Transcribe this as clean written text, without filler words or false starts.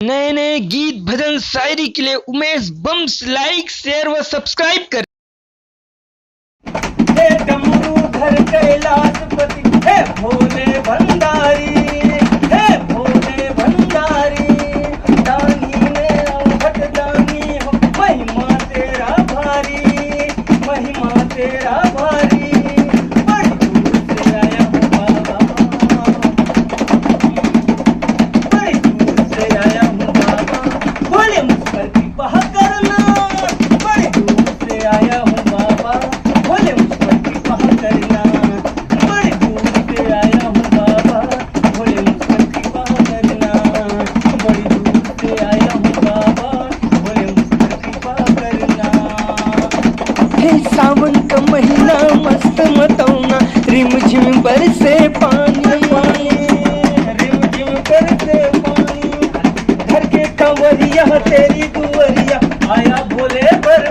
नए नए गीत भजन शायरी के लिए उमेश बम्स लाइक शेयर व सब्सक्राइब करें। हे डमरू धर कैलाशपति, हे भोले भंडारी, हे भोले भंडारी, दानी में अवघट दानी हो, महिमा तेरा भारी, महिमा तेरा भारी। बड़ी दूर से आया हूँ बाबा, बड़ी दूर से आया हूँ बाबा, भोले मुझ पर कृपा करना। बड़ी दूर से आया हूँ बाबा, भोले मुझ पर कृपा करना। बड़ी दूर से आया हूँ बाबा, भोले मुझ पर कृपा करना। बड़ी दूर से आया हूँ बाबा, भोले मुझ पर कृपा करना। हे सावन का महीना मस्त मतौना, रिमझिम बरसे पानी, रिमझिम बरसे पानी, घर के कंवरिया तेरी दुवरिया, आया भोले पर